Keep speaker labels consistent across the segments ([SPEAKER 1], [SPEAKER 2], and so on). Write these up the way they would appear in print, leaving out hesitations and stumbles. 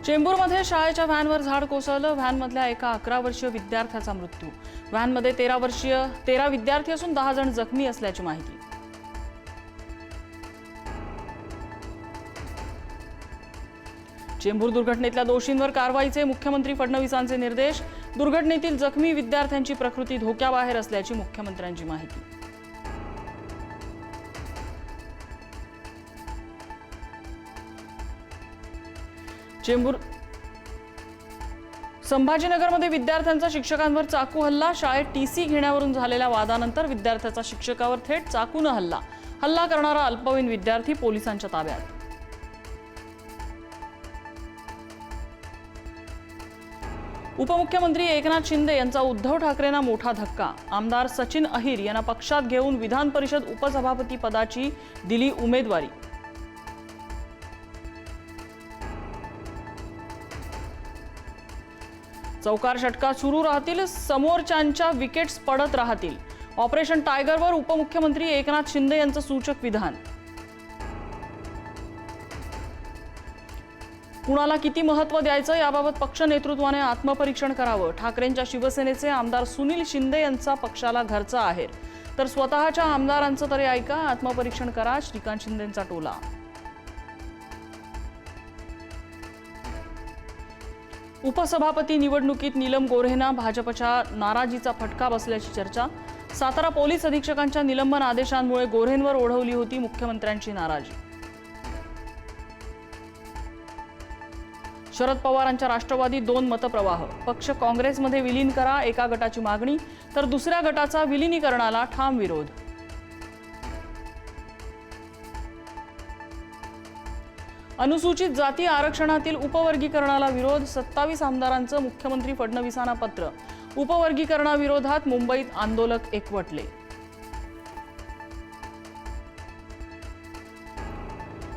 [SPEAKER 1] चेंबूरमध्ये शाळेच्या व्हॅनवर झाड कोसळलं। व्हॅनमधल्या एका 11 वर्षीय विद्यार्थ्याचा मृत्यू। व्हॅनमध्ये 13 विद्यार्थी असून 10 जण जखमी असल्याची माहिती। चेंबूर दुर्घटनेतल्या दोषींवर कारवाईचे मुख्यमंत्री फडणवीसांचे निर्देश। दुर्घटनेतील जखमी विद्यार्थ्यांची प्रकृती धोक्याबाहेर असल्याची मुख्यमंत्र्यांची माहिती। चेंबूर संभाजीनगरमध्ये विद्यार्थ्यांचा शिक्षकांवर चाकू हल्ला। शाळेत टीसी घेण्यावरून झालेल्या वादानंतर विद्यार्थ्याचा शिक्षकावर थेट चाकूने हल्ला करणारा अल्पवयीन विद्यार्थी पोलिसांच्या ताब्यात। उपमुख्यमंत्री एकनाथ शिंदे यांचा उद्धव ठाकरेंना मोठा धक्का। आमदार सचिन अहिर यांना पक्षात घेऊन विधान परिषद उपसभापती पदाची दिली उमेदवारी। चौकार षटका सुरू राहतील, समोरच्यांच्या विकेट्स पडत राहतील। ऑपरेशन टायगरवर उपमुख्यमंत्री एकनाथ शिंदे यांचं सूचक विधान। कुणाला किती महत्त्व द्यायचं याबाबत पक्ष नेतृत्वाने आत्मपरीक्षण करावं। ठाकरेंच्या शिवसेनेचे आमदार सुनील शिंदे यांचा पक्षाला घरचा आहेर, तर स्वतःच्या आमदारांचं तरी ऐका, आत्मपरीक्षण करा, श्रीकांत शिंदेंचा टोला। उपसभापती निवडणुकीत नीलम गोऱ्हेंना भाजपच्या नाराजीचा फटका बसल्याची चर्चा। सातारा पोलीस अधीक्षकांच्या निलंबन आदेशांमुळे गोऱ्हेंवर ओढवली होती मुख्यमंत्र्यांची नाराजी। शरद पवारांच्या राष्ट्रवादी 2 मतप्रवाह। पक्ष काँग्रेसमध्ये विलीन करा, एका गटाची मागणी, तर दुसऱ्या गटाचा विलिनीकरणाला ठाम विरोध। अनुसूचित जाती आरक्षणातील उपवर्गीकरणाला विरोध। 27 आमदारांचं मुख्यमंत्री फडणवीसांना पत्र। उपवर्गीकरणाविरोधात मुंबईत आंदोलक एकवटले।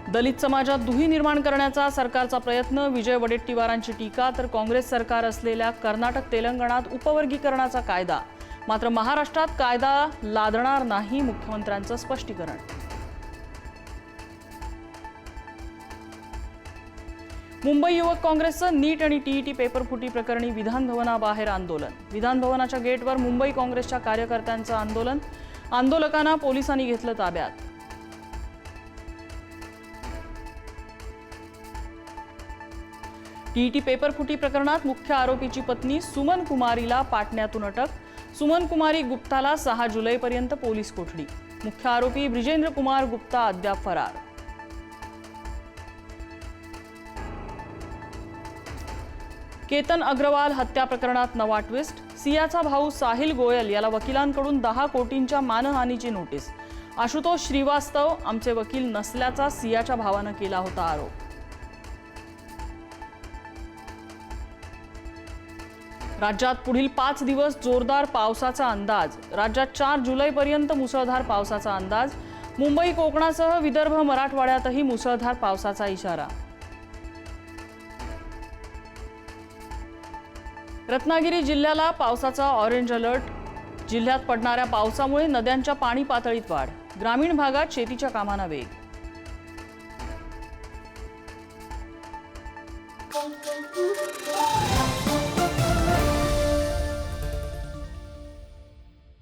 [SPEAKER 1] दलित समाजात दुही निर्माण करण्याचा सरकारचा प्रयत्न। विजय वडेट्टीवारांची टीका, तर काँग्रेस सरकार असलेल्या कर्नाटक तेलंगणात उपवर्गीकरणाचा कायदा, मात्र महाराष्ट्रात कायदा लादणार नाही, मुख्यमंत्र्यांचं स्पष्टीकरण। मुंबई युवक काँग्रेसचं नीट आणि टीईटी पेपर फुटी प्रकरणी विधान भवनाबाहेर आंदोलन। विधान भवनाच्या गेटवर मुंबई काँग्रेसच्या कार्यकर्त्यांचं आंदोलन। आंदोलकांना पोलिसांनी घेतलं ताब्यात। टीईटी पेपर फुटी प्रकरणात मुख्य आरोपीची पत्नी सुमन कुमारीला पाटण्यातून अटक। सुमन कुमारी गुप्ताला 6 जुलैपर्यंत पोलीस कोठडी। मुख्य आरोपी ब्रिजेंद्र कुमार गुप्ता अद्याप फरार। केतन अग्रवाल हत्या प्रकरणात नवा ट्विस्ट। सियाचा भाऊ साहिल गोयल याला वकिलांकडून 10 कोटींच्या मानहानीची नोटीस। आशुतोष श्रीवास्तव आमचे वकील नसल्याचा सियाच्या भावानं केला होता आरोप। राज्यात पुढील 5 दिवस जोरदार पावसाचा अंदाज। राज्यात 4 जुलैपर्यंत मुसळधार पावसाचा अंदाज। मुंबई कोकणासह विदर्भ मराठवाड्यातही मुसळधार पावसाचा इशारा। रत्नागिरी जिल्ह्याला पावसाचा ऑरेंज अलर्ट। जिल्ह्यात पडणाऱ्या पावसामुळे नद्यांच्या पाणी पातळीत वाढ। ग्रामीण भागात शेतीच्या कामांना वेग।